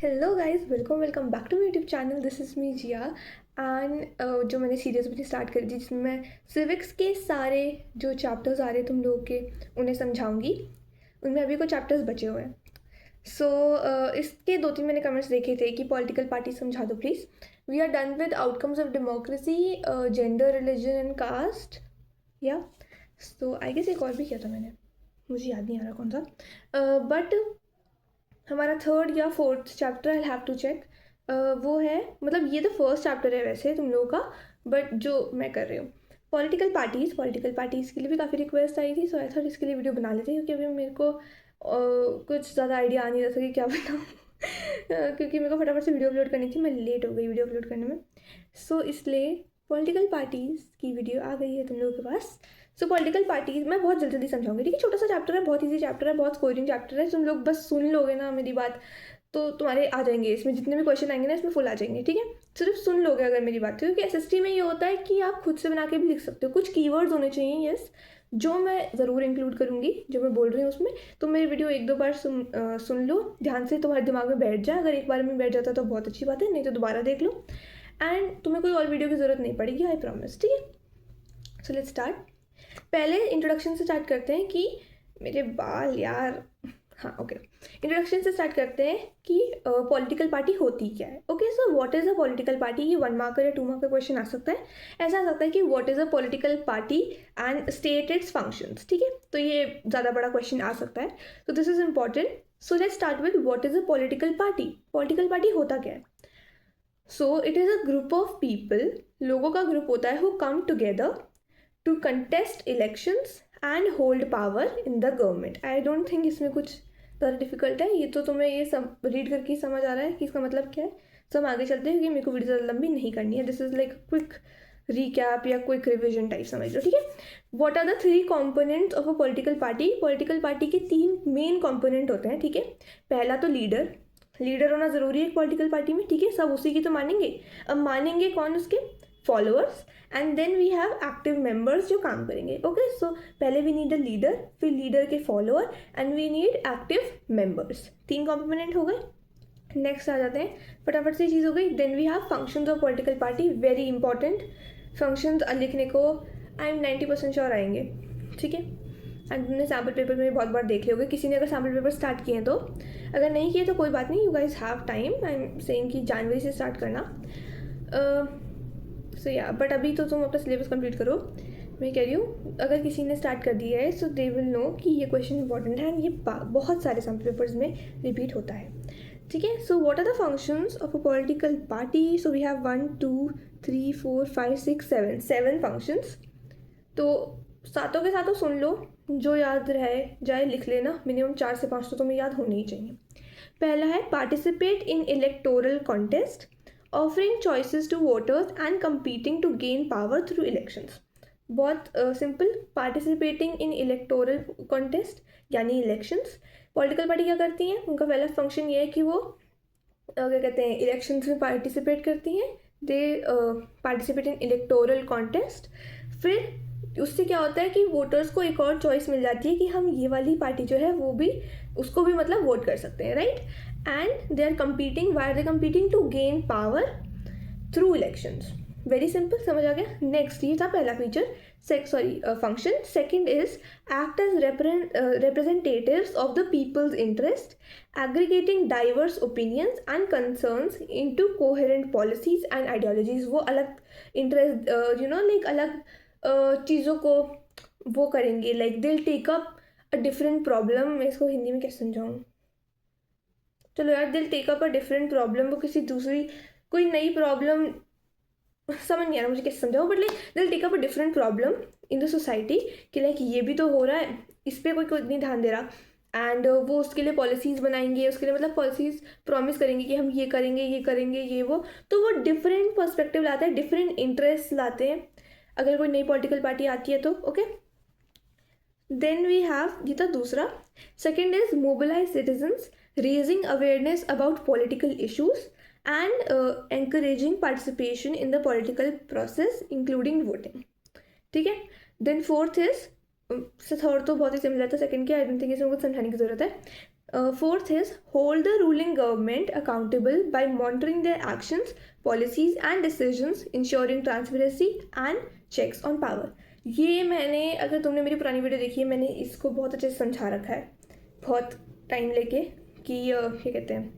Hello guys, welcome back to my YouTube channel. This is me Jiya and जो मैंने series अपनी start करी थी जिसमें मैं सिविक्स के सारे जो चैप्टर्स आ रहे तुम लोगों के उन्हें समझाऊंगी। उनमें अभी कुछ चैप्टर्स बचे हुए हैं। सो इसके 2-3 मैंने कमेंट्स देखे थे कि पॉलिटिकल पार्टी समझा दो please. We are done with outcomes of democracy, gender, religion and caste. या सो आई गेस एक और भी किया था मैंने, मुझे याद नहीं आ रहा कौन सा। बट हमारा थर्ड या fourth chapter I have to check, वो है, मतलब ये तो फर्स्ट चैप्टर है वैसे तुम लोगों का, बट जो मैं कर रही हूँ पॉलिटिकल पार्टीज़ के लिए भी काफ़ी रिक्वेस्ट आई थी। सो आई थॉट इसके लिए वीडियो बना लेते हैं, क्योंकि अभी मेरे को कुछ ज़्यादा आइडिया आ नहीं रहा था कि क्या बताऊँ। क्योंकि मेरे को फटाफट से वीडियो अपलोड करनी थी, मैं लेट हो गई वीडियो अपलोड करने में। सो इसलिए पॉलिटिकल पार्टीज़ की वीडियो आ गई है तुम लोगों के पास। सो पॉलिटिकल पार्टीज मैं बहुत जल्दी समझाऊंगी, ठीक है। छोटा सा चैप्टर है, बहुत इजी चैप्टर है, बहुत स्कोरिंग चैप्टर है। तुम लोग बस सुन लोगे ना मेरी बात तो तुम्हारे आ जाएंगे, इसमें जितने भी क्वेश्चन आएंगे ना इसमें फुल आ जाएंगे, ठीक है। सिर्फ सुन लोगे अगर मेरी बात, क्योंकि एसएसटी में ये होता है कि आप खुद से बना के भी लिख सकते हो। कुछ कीवर्ड्स होने चाहिए, यस, जो मैं ज़रूर इंक्लूड करूँगी जो मैं बोल रही हूँ उसमें। तो मेरी वीडियो 1-2 बार सुन लो ध्यान से, तुम्हारे दिमाग में बैठ जाए। अगर एक बार में बैठ जाता है तो बहुत अच्छी बात है, नहीं तो दोबारा देख लो एंड तुम्हें कोई और वीडियो की ज़रूरत नहीं पड़ेगी, आई प्रॉमिस, ठीक है। सो लेट्स स्टार्ट। पहले इंट्रोडक्शन से स्टार्ट करते हैं कि मेरे बाल यार, हाँ ओके। इंट्रोडक्शन से स्टार्ट करते हैं कि पॉलिटिकल पार्टी होती क्या है। Okay, so what is a political party, ये 1 मार्कर या 2 मार्क का क्वेश्चन आ सकता है। ऐसा आ सकता है कि what is a political party and state it's functions, ठीक है। तो ये ज़्यादा बड़ा क्वेश्चन आ सकता है, तो this is important. So let's start with what is a political party. Political party होता क्या है? So it is a group of people, लोगों का ग्रुप होता है, who come together to contest elections and hold power in the government. I don't think इसमें कुछ ज़्यादा डिफिकल्ट है, ये तो तुम्हें ये सब रीड करके ही समझ आ रहा है कि इसका मतलब क्या है। तो हम आगे चलते हैं, क्योंकि मेरे को वीडियो ज़्यादा लंबी नहीं करनी है। This is like quick recap या क्विक रिविजन टाइप समझ लो, ठीक है। What are the 3 components of a political party? Political party के 3 मेन कॉम्पोनेंट होते हैं, ठीक है। पहला तो लीडर, लीडर होना ज़रूरी है एक पॉलिटिकल पार्टी में, ठीक है। सब उसी की तो मानेंगे। अब मानेंगे कौन? उसके followers. And then we have active members जो काम करेंगे। ओके, सो पहले वी नीड अ लीडर, फिर लीडर के follower and we need active members. 3 component हो गए। नेक्स्ट आ जाते हैं, फटाफट से चीज़ हो गई। Then we have functions of political party, very important. Functions लिखने को आई एम 90% श्योर आएंगे, ठीक है। एंड तुमने सैम्पल पेपर में बहुत बार देख लोगे, किसी ने अगर सैम्पल पेपर स्टार्ट किए तो। अगर नहीं किए तो कोई बात नहीं, you guys have time. I am saying कि जनवरी से स्टार्ट करना। सो या, बट अभी तो तुम अपना सिलेबस कंप्लीट करो। मैं कह रही हूँ अगर किसी ने स्टार्ट कर दिया है सो दे विल नो कि ये क्वेश्चन इंपॉर्टेंट है एंड ये बहुत सारे सैम्पल पेपर्स में रिपीट होता है, ठीक है। So what are the functions of a political party? So we have 1 2 3 4 5 6 7 functions. तो सातों के सातों सुन लो, जो याद रहे जाए लिख लेना। मिनिमम 4 से 5 तो तुम्हें याद होने ही चाहिए। पहला है participate in electoral contest, offering choices to voters and competing to gain power through elections. बहुत simple, participating in electoral contest यानी इलेक्शंस। पॉलिटिकल पार्टी क्या करती हैं? उनका पहला फंक्शन ये है कि वो क्या कहते हैं, इलेक्शंस में पार्टिसिपेट करती हैं। दे पार्टिसिपेट इन इलेक्टोरल कॉन्टेस्ट। फिर उससे क्या होता है कि वोटर्स को एक और चॉइस मिल जाती है कि हम ये वाली पार्टी जो है वो भी, उसको भी मतलब वोट कर सकते हैं, right. And they are competing, why are they competing? To gain power through elections. Very simple, समझ आ गया। नेक्स्ट, ये था पहला feature, function. Second is act as representatives of the people's interest, aggregating diverse opinions and concerns into coherent policies and ideologies। वो अलग interest, like अलग चीज़ों को वो करेंगे, like they'll take up a different problem. मैं इसको हिंदी में कैसे समझाऊँ? चलो यार, they'll take up a different problem, वो किसी दूसरी कोई नई प्रॉब्लम, समझ नहीं आ रहा मुझे कैसे समझाऊँ, but like they'll take up a different problem in the society कि लाइक ये भी तो हो रहा है, इस पर कोई नहीं ध्यान दे रहा। एंड वो उसके लिए पॉलिसीज़ बनाएंगे, उसके लिए मतलब पॉलिसीज़ प्रॉमिस करेंगे कि हम ये करेंगे ये करेंगे ये वो। तो वो डिफरेंट पर्सपेक्टिव लाते हैं, डिफरेंट इंटरेस्ट लाते हैं अगर कोई नई पॉलिटिकल पार्टी आती है तो। ओके, देन वी हैव, ये था दूसरा। Second is mobilise citizens, raising awareness about political issues and encouraging participation in the political process including voting, ठीक है। देन फोर्थ इज, थर्ड तो बहुत ही सिमिलर था सेकंड के, आई डोंट थिंक इसमें कुछ समझाने की जरूरत है। Fourth is hold the ruling government accountable by monitoring their actions, policies and decisions, ensuring transparency and checks on power. ये मैंने, अगर तुमने मेरी पुरानी वीडियो देखी है, मैंने इसको बहुत अच्छे से समझा रखा है बहुत टाइम लेके कि क्या कहते हैं,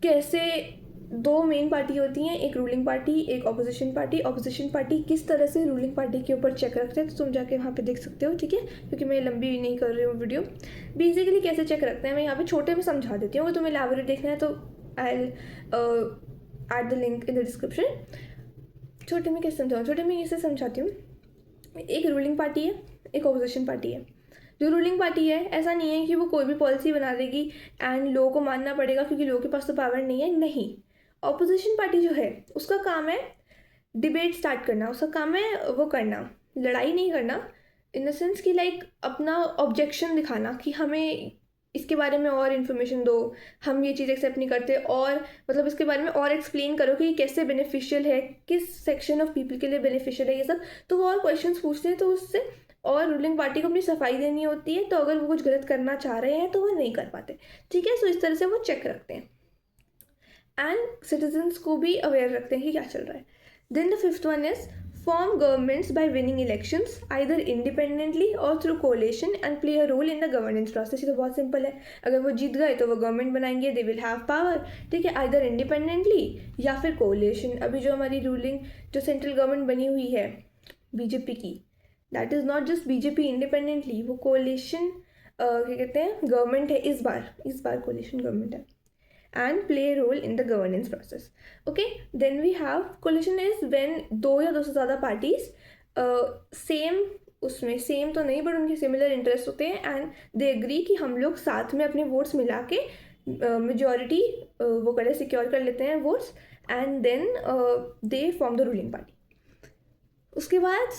कैसे दो मेन पार्टी होती हैं, एक रूलिंग पार्टी एक ऑपोजिशन पार्टी। ऑपोजिशन पार्टी किस तरह से रूलिंग पार्टी के ऊपर चेक रखते हैं, तो तुम जाके वहाँ पे देख सकते हो, ठीक है, क्योंकि मैं लंबी नहीं कर रही हूँ वीडियो। बेसिकली कैसे चेक रखते हैं मैं यहाँ पे छोटे में समझा देती हूँ, अगर तुम्हें एलैबोरेट देखना है तो I add the link in the description. छोटे में कैसे समझाऊँ, छोटे में इसे समझाती हूँ। एक रूलिंग पार्टी है, एक ऑपोजिशन पार्टी है। जो रूलिंग पार्टी है, ऐसा नहीं है कि वो कोई भी पॉलिसी बना देगी एंड लोगों को मानना पड़ेगा क्योंकि लोगों के पास तो पावर नहीं है, नहीं। ऑपोजिशन पार्टी जो है उसका काम है डिबेट स्टार्ट करना, उसका काम है वो करना, लड़ाई नहीं करना, इन द सेंस कि लाइक अपना ऑब्जेक्शन दिखाना कि हमें इसके बारे में और इन्फॉर्मेशन दो, हम ये चीज़ एक्सेप्ट नहीं करते, और मतलब इसके बारे में और एक्सप्लेन करो कि कैसे बेनिफिशियल है, किस सेक्शन ऑफ पीपल के लिए बेनिफिशियल है ये सब। तो वो और क्वेश्चंस पूछते हैं, तो उससे और रूलिंग पार्टी को अपनी सफाई देनी होती है, तो अगर वो कुछ गलत करना चाह रहे हैं तो वो नहीं कर पाते, ठीक है। सो इस तरह से वो चेक रखते हैं एंड सिटीजन्स को भी अवेयर रखते हैं कि क्या चल रहा है। Then the fifth one is form governments by winning elections either independently और through coalition and play a role in the governance process. ये तो बहुत सिंपल है, अगर वो जीत गए तो वो गवर्नमेंट बनाएंगे, दे विल हैव पावर, ठीक है, आइदर इंडिपेंडेंटली या फिर कोलेशन। अभी जो हमारी रूलिंग जो सेंट्रल गवर्नमेंट बनी हुई है बीजेपी की, that is not just BJP independently, वो कोलेशन क्या कहते हैं गवर्नमेंट है, इस बार कोलेशन गवर्नमेंट है and play a role in the governance process. Okay, then we have coalition is when दो या दो से ज़्यादा parties सेम, उसमें सेम तो नहीं बट उनके सिमिलर इंटरेस्ट होते हैं एंड दे एग्री कि हम लोग साथ में अपने वोट्स मिला के मेजॉरिटी वो करें, सिक्योर कर लेते हैं votes and then they form the ruling party. उसके बाद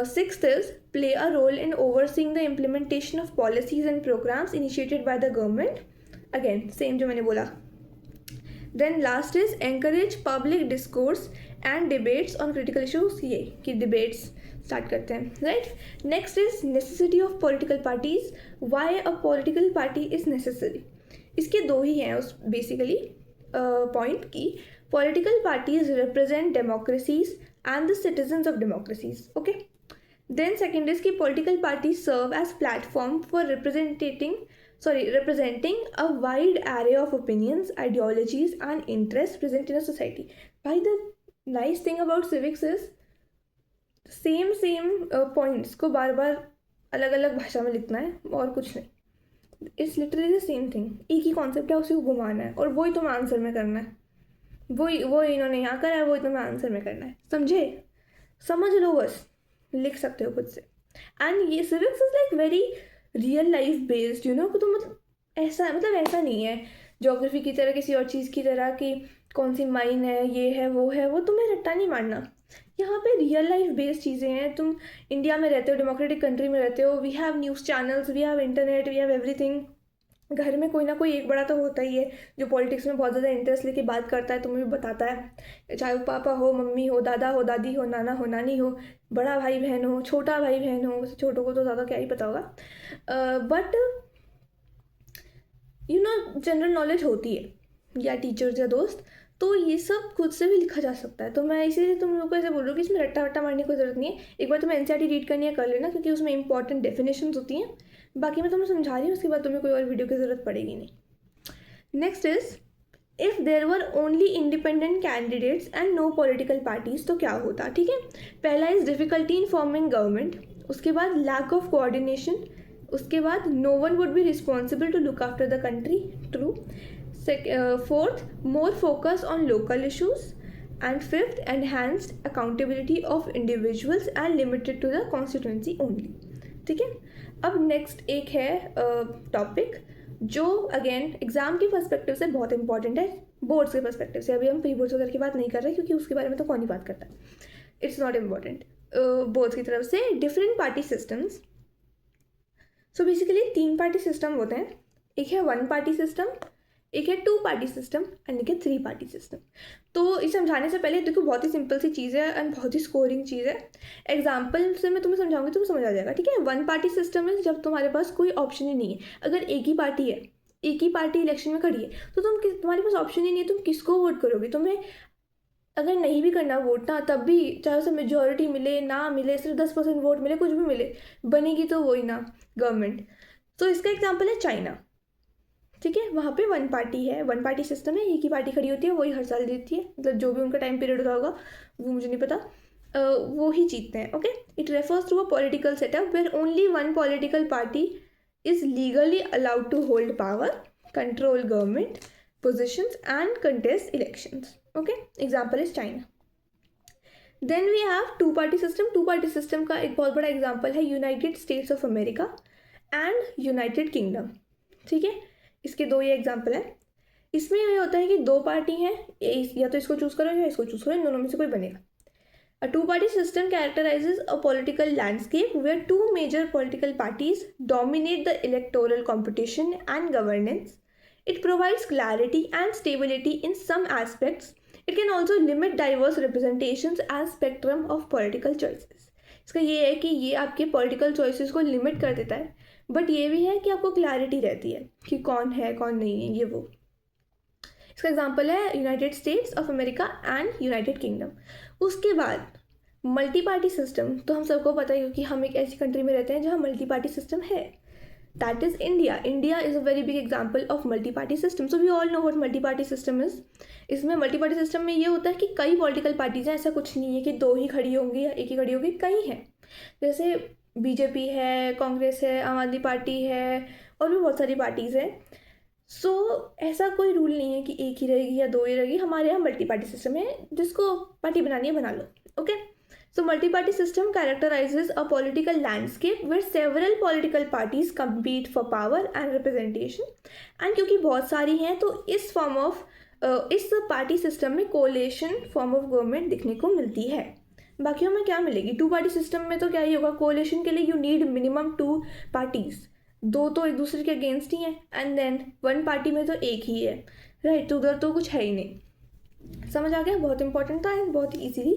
sixth is play a role in overseeing the implementation of policies and programmes initiated by the government. Again same जो मैंने बोला। Then last is encourage public discourse and debates on critical issues, ये कि debates start करते हैं, right? Next is necessity of political parties, why a political party is necessary. इसके दो ही हैं उस basically point की political parties represent democracies and the citizens of democracies, okay? Then second is कि political parties serve as platform for representing a wide array of opinions, ideologies and interests present in a society. By the nice thing about civics is same points को बार बार अलग अलग भाषा में लिखना है और कुछ नहीं, it's literally the same thing, एक ही कॉन्सेप्ट है, उसी को घुमाना है और वही तुम्हें आंसर में करना है, वो इन्होंने यहाँ करा है, वही तुम्हें आंसर में करना है, समझे, समझ लो बस, लिख सकते हो खुद से। एंड ये civics is like very real life based, you know, तो मतलब ऐसा नहीं है ज्योग्राफी की तरह, किसी और चीज़ की तरह कि कौन सी माइन है, ये है, वो तुम्हें रट्टा नहीं मारना। यहाँ पे रियल लाइफ बेस्ड चीज़ें हैं। तुम इंडिया में रहते हो, डेमोक्रेटिक कंट्री में रहते हो, we have news channels, we have internet, we have everything. घर में कोई ना कोई एक बड़ा तो होता ही है जो पॉलिटिक्स में बहुत ज़्यादा इंटरेस्ट लेके बात करता है, तुम्हें भी बताता है, चाहे वो पापा हो, मम्मी हो, दादा हो, दादी हो, नाना हो, नानी हो, बड़ा भाई बहन हो, छोटा भाई बहन हो, छोटों को तो ज़्यादा क्या ही पता होगा, but you know general knowledge होती है, या टीचर्स या दोस्त, तो ये सब खुद से भी लिखा जा सकता है। तो मैं इसीलिए तुम लोग को ऐसे बोल रही हूँ कि इसमें रट्टा वट्टा मारने की ज़रूरत नहीं है। एक बार तुम्हें एनसीईआरटी रीड करनी है कर लेना, क्योंकि उसमें इंपॉर्टेंट डेफिनेशंस होती हैं। बाकी मैं तुम्हें समझा रही हूँ, उसके बाद तुम्हें कोई और वीडियो की ज़रूरत पड़ेगी नहीं। Next is if there were only independent candidates and no political parties, तो क्या होता, ठीक है। पहला is difficulty in forming government, उसके बाद लैक ऑफ कोऑर्डिनेशन, उसके बाद no one would be responsible to look after the country, true. Fourth, more focus on local issues, and fifth, enhanced accountability of individuals and limited to the constituency only, ठीक है। अब next एक है topic जो again exam के perspective से बहुत important है, बोर्ड्स के पर्सपेक्टिव से। अभी हम प्री बोर्ड्स वगैरह की बात नहीं कर रहे क्योंकि उसके बारे में तो कौन ही बात करता है, इट्स नॉट इम्पॉर्टेंट। बोर्ड्स की तरफ से different party systems. So basically 3 party system होते हैं, एक है 1 पार्टी सिस्टम, एक है 2 पार्टी सिस्टम एंड एक है 3 पार्टी सिस्टम। तो इसे समझाने से पहले देखो बहुत ही सिंपल सी चीज़ है एंड बहुत ही स्कोरिंग चीज़ है। एग्जाम्पल से मैं तुम्हें समझाऊंगी, तुम्हें समझ आ जाएगा, ठीक है। 1 पार्टी सिस्टम है जब तुम्हारे पास कोई ऑप्शन ही नहीं है। अगर एक ही पार्टी है, एक ही पार्टी इलेक्शन में खड़ी है, तो तुम्हारे पास ऑप्शन ही नहीं है, तुम किसको वोट करोगे। तुम्हें अगर नहीं भी करना वोट ना, तब भी चाहे उसे मेजोरिटी मिले ना मिले, सिर्फ 10% वोट मिले, कुछ भी मिले, बनेगी तो वही ना गवर्नमेंट। तो इसका एग्जाम्पल है चाइना, ठीक है। वहाँ पे 1 पार्टी है, 1 पार्टी सिस्टम है, एक ही पार्टी खड़ी होती है, वही हर साल जीतती है, मतलब जो भी उनका टाइम पीरियड होगा वो मुझे नहीं पता, वो ही जीतते हैं, okay. It refers to a political setup where only 1 political party is legally allowed to hold power, control government positions and contest elections, okay। example is China। then we have 2 party system। 2 party system का एक बहुत बड़ा example है United states of America and United kingdom, ठीक है। इसके 2 ये example है। इसमें ये होता है कि 2 पार्टी हैं, या तो इसको चूज करो या इसको चूज करो, इन दोनों में से कोई बनेगा। A 2 party system characterizes a political landscape where 2 major political parties dominate the electoral competition and governance। It provides clarity and stability in some aspects। It can also limit diverse representations and spectrum of political choices। इसका ये है कि ये आपके political choices को limit कर देता है, बट ये भी है कि आपको clarity रहती है कि कौन है कौन नहीं है, ये वो। इसका एग्जाम्पल है United states of America and United kingdom. उसके बाद मल्टी पार्टी सिस्टम, तो हम सबको पता है क्योंकि हम एक ऐसी कंट्री में रहते हैं जहाँ मल्टी पार्टी सिस्टम है, that is India. India is a very big example of multi party system. So we all know what multi party system is. इसमें मल्टी पार्टी सिस्टम में ये होता है कि कई पॉलिटिकल पार्टीज हैं, ऐसा कुछ नहीं है कि 2 ही खड़ी होंगी या एक ही खड़ी होगी, कई हैं। जैसे बीजेपी है, कांग्रेस है, आम आदमी पार्टी है, और भी बहुत सारी पार्टीज हैं। सो ऐसा कोई रूल नहीं है कि एक ही रहेगी या 2 ही रहेगी। हमारे यहाँ मल्टी पार्टी सिस्टम है, जिसको पार्टी बनानी है बना लो, okay. So multi-party system characterizes a political landscape where several political parties compete for power and representation। and क्योंकि बहुत सारी हैं तो इस पार्टी सिस्टम में कोलेशन फॉर्म ऑफ गवर्नमेंट दिखने को मिलती है। बाकियों में क्या मिलेगी? 2 पार्टी सिस्टम में तो क्या ही होगा, कोलेशन के लिए यू नीड मिनिमम 2 पार्टीज, 2 तो एक दूसरे के अगेंस्ट ही हैं, एंड देन 1 पार्टी में तो एक ही है, राइट। तो उधर तो कुछ है ही नहीं। समझ आ गया? बहुत इंपॉर्टेंट था, बहुत ही इजीली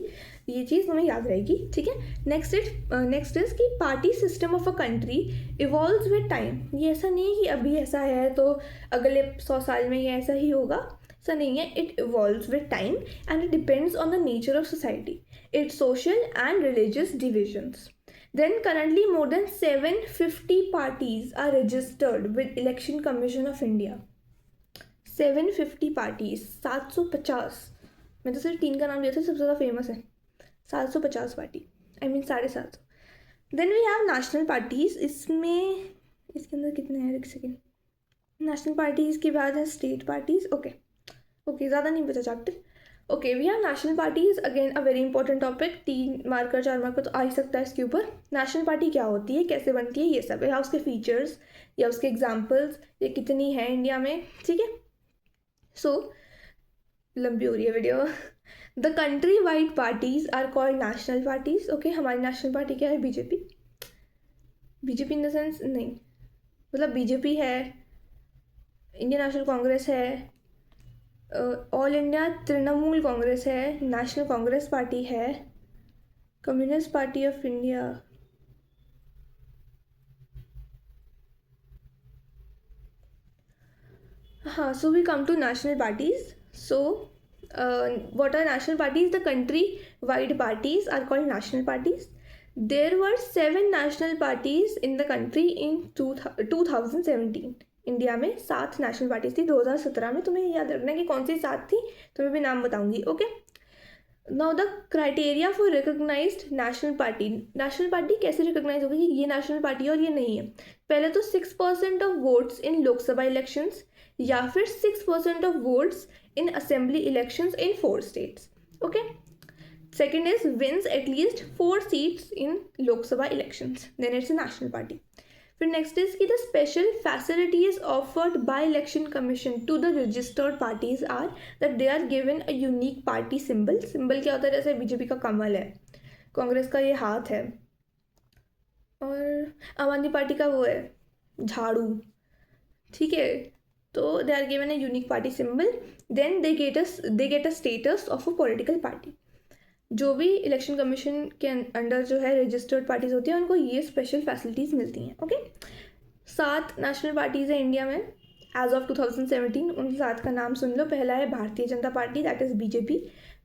ये चीज़ तुम्हें याद रहेगी, ठीक है। नेक्स्ट इज कि party system of a country evolves with time. ये ऐसा नहीं है कि अभी ऐसा है तो अगले 100 साल में ये ऐसा ही होगा, ऐसा नहीं है। It evolves with time and it depends on the nature of society, it's social and religious divisions. Then currently more than 750 parties are registered with Election Commission of India। 750 parties, 750। मैं तो सिर्फ 3 का नाम लिया था, सबसे ज़्यादा फेमस है 750 party, I mean 750। Then we have national parties. इसमें इसके अंदर कितने हैं, एक सेकेंड। नेशनल पार्टीज के बाद है स्टेट पार्टीज, ओके ज़्यादा नहीं बचा chapter. Okay, we have national parties, again a very important topic, 3 marker 4 marker तो आ ही सकता है इसके ऊपर। नेशनल पार्टी क्या होती है, कैसे बनती है, ये सब, या उसके फीचर्स या उसके एग्जाम्पल्स, ये कितनी है इंडिया में, ठीक है। सो लंबी हो रही है video. The country wide parties are called national parties, okay. हमारी नेशनल पार्टी क्या है? BJP. BJP in the sense नहीं, मतलब बीजेपी है, इंडियन नेशनल कांग्रेस है, ऑल इंडिया तृणमूल कांग्रेस है, नेशनल कांग्रेस पार्टी है, कम्युनिस्ट पार्टी ऑफ इंडिया, हाँ। So we come to national parties. So what are national parties? The country wide parties are called national parties। there were 7 national parties in the country in 2017। India में 7 national parties थी 2017 में। तुम्हें याद रखना है कि कौन सी 7 थी, तुम्हें भी नाम बताऊंगी, okay. Now the criteria for recognised national party. National party कैसे रिकोगनाइज होगी कि ये नेशनल पार्टी और ये नहीं है? पहले तो 6% of votes in Lok Sabha elections, या फिर 6% of votes in assembly elections in 4 states, okay। second is wins at least 4 seats in Lok Sabha elections, then it's a national party। फिर next is कि the special facilities offered by election commission to the registered parties are that they are given a unique party symbol। symbol क्या होता है? जैसे BJP का कमल है, कांग्रेस का ये हाथ है, और आम आदमी पार्टी का वो है झाड़ू, ठीक है। तो they are given a unique party symbol, then they get a status of a political party. जो भी इलेक्शन कमीशन के अंडर जो है रजिस्टर्ड पार्टीज होती हैं उनको ये स्पेशल फैसिलिटीज़ मिलती हैं। ओके, 7 नेशनल पार्टीज़ हैं इंडिया में एज ऑफ 2017। उन 7 का नाम सुन लो। पहला है Bharatiya Janata party, that is BJP,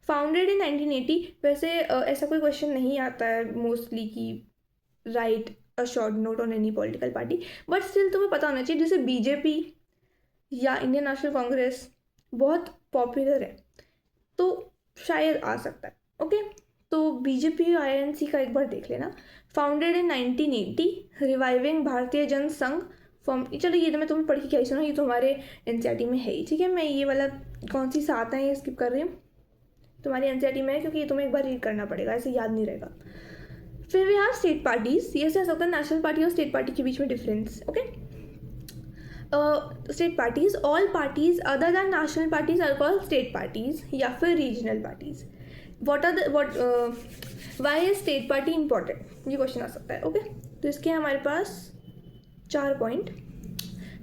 founded in 1980। वैसे ऐसा कोई क्वेश्चन नहीं आता है मोस्टली कि right a short note on any political party, but still तुम्हें पता होना चाहिए। जैसे बीजेपी या इंडियन नेशनल कांग्रेस बहुत पॉपुलर है तो शायद आ सकता है। ओके, तो बीजेपी और आईएनसी का एक बार देख लेना। फाउंडेड इन 1980, रिवाइविंग भारतीय जन संघ फॉर्म। चलो ये तो मैं तुम्हें पढ़ के क्या ही सुना, ये तो हमारे एनसीईआरटी में है ही। ठीक है, मैं ये वाला कौन सी 7 है ये स्किप कर रही हूँ, तुम्हारी एनसीईआरटी में है, क्योंकि ये तुम्हें एक बार रीड करना पड़ेगा, ऐसे याद नहीं रहेगा। फिर वी हैव स्टेट पार्टीज। ये से सकता है नेशनल पार्टी और स्टेट पार्टी के बीच में difference. Okay, state parties, all parties other than national parties are called state parties या फिर regional parties. Why is state party important, ये क्वेश्चन आ सकता है। ओके, तो इसके हमारे पास 4 पॉइंट।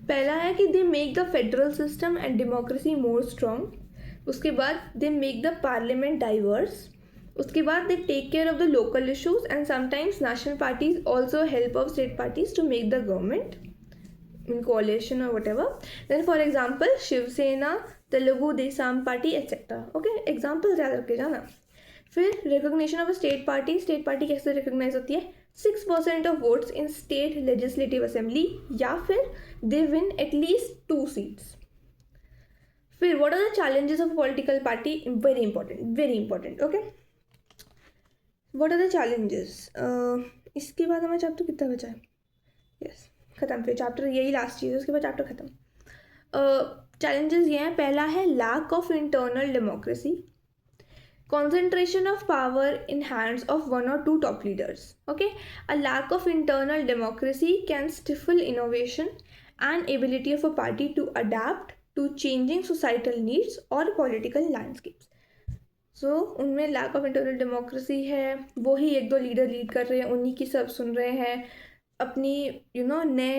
पहला है कि they make the federal system and democracy more strong. उसके बाद they make the parliament diverse. उसके बाद they take care of the local issues and sometimes national parties also help of state parties to make the government in coalition or whatever. Then for example Shiv Sena, Telugu Desam party etc. Okay, example याद रख के जाना। फिर recognition of a state party. State party कैसे recognise होती है? 6% of votes in state legislative assembly या फिर दे विन एटलीस्ट 2 सीट्स। फिर what are the challenges of political party? Very important. Okay, what are the challenges? इसके बाद हमारा chapter कितना बचा है? यस, खत्म। फिर चैप्टर यही लास्ट चीज़ है, उसके बाद चैप्टर खत्म। चैलेंजेस ये हैं। पहला है lack of internal democracy, concentration of power in hands of 1 or 2 top leaders. Okay, a lack of internal democracy can stifle innovation and ability of a party to adapt to changing societal needs or political landscapes. So उनमें lack of internal democracy है, वो ही 1-2 leader lead कर रहे हैं, उन्हीं की सब सुन रहे हैं अपनी नए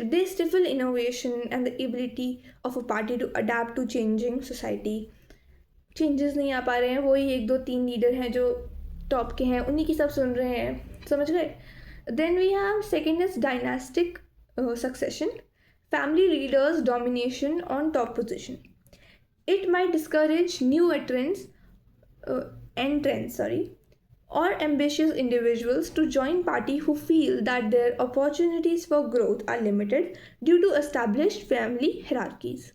they stifle innovation and the ability of a party to adapt to changing society. Changes नहीं आ पा रहे हैं, वही 1-2-3 लीडर हैं जो टॉप के हैं, उन्हीं की सब सुन रहे हैं, समझ गए। Then we have second is dynastic succession, family leaders domination on top position. It might discourage new entrants or ambitious individuals to join party who feel that their opportunities for growth are limited due to established family hierarchies.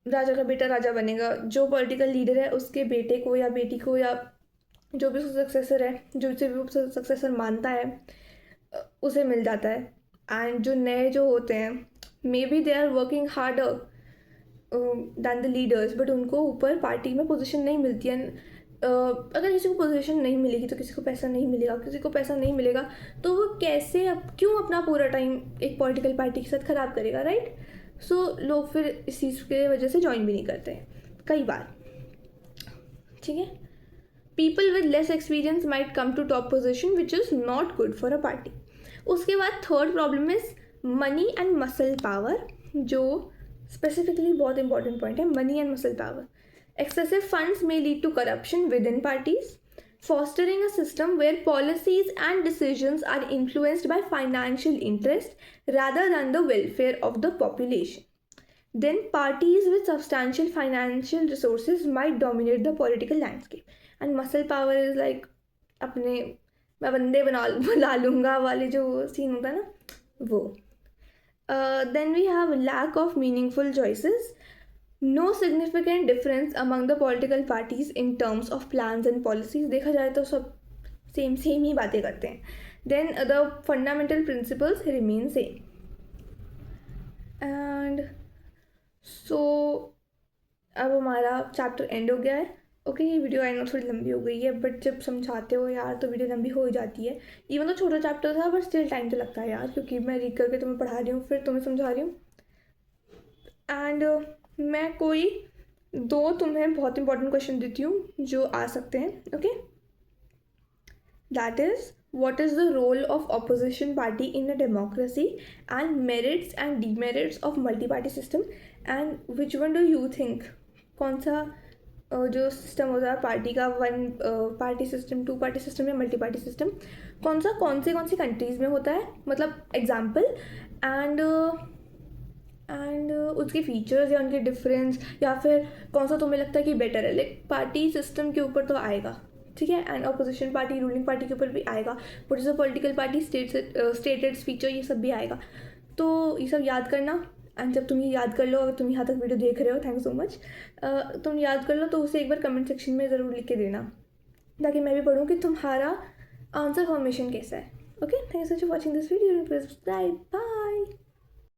राजा का बेटा राजा बनेगा, जो political leader है उसके बेटे को या बेटी को या जो भी उसका सक्सेसर है, जो उसे भी सक्सेसर मानता है, उसे मिल जाता है। एंड जो नए जो होते हैं maybe they are working harder than the leaders, but उनको ऊपर पार्टी में पोजीशन नहीं मिलती है। अगर किसी को पोजीशन नहीं मिलेगी तो किसी को पैसा नहीं मिलेगा, किसी को पैसा नहीं मिलेगा तो वो कैसे क्यों अपना पूरा टाइम एक पॉलिटिकल पार्टी के साथ ख़राब करेगा, राइट? सो लोग फिर इस चीज़ की वजह से ज्वाइन भी नहीं करते हैं कई बार। ठीक है, people with less experience might come to top position which is not good for a party. उसके बाद third problem is money and muscle power, जो स्पेसिफिकली बहुत इंपॉर्टेंट पॉइंट है, money and muscle power. Excessive funds may lead to corruption within parties, fostering a system where policies and decisions are influenced by financial interest rather than the welfare of the population. Then parties with substantial financial resources might dominate the political landscape. And muscle power is like अपने मैं बंदे बना लूँगा वाले जो scene होता है ना, वो। Then we have lack of meaningful choices. No significant difference among the political parties in terms of plans and policies. देखा जाए तो सब सेम ही बातें करते हैं. Then the fundamental principles remain same. And so अब हमारा चैप्टर एंड हो गया है. ओके, ये वीडियो आई नो थोड़ी लंबी हो गई है, बट जब समझाते हो यार तो वीडियो लंबी हो ही जाती है. इवन तो छोटा चैप्टर था बट स्टिल टाइम तो लगता है यार, क्योंकि मैं रीड करके तुम्हें पढ़ा रही हूँ फिर तुम्हें समझा रही हूँ. एंड मैं कोई 2 तुम्हें बहुत इंपॉर्टेंट क्वेश्चन देती हूँ जो आ सकते हैं. Okay, that is what is the role of opposition party in a democracy, and merits and demerits of multi-party system, and which one do you think, कौन सा जो सिस्टम होता है पार्टी का, one party system, two party system या multi party system, कौन सी countries में होता है, मतलब एग्जाम्पल, एंड उसके फीचर्स या उनके डिफरेंस, या फिर कौन सा तुम्हें लगता है कि बेटर है। लाइक पार्टी सिस्टम के ऊपर तो आएगा, ठीक है, and opposition party ruling party के ऊपर भी आएगा, what is a political party, stated feature, ये सब भी आएगा। तो ये सब याद करना, एंड जब तुम ये याद कर लो, अगर तुम यहाँ तक वीडियो देख रहे हो, थैंक यू सो मच, तुम याद कर लो तो उसे एक बार कमेंट सेक्शन में ज़रूर लिख के देना, ताकि मैं भी पढ़ूँ कि तुम्हारा आंसर फॉर्मेशन कैसा है। Okay, thank you so much for watching this video, please subscribe, bye.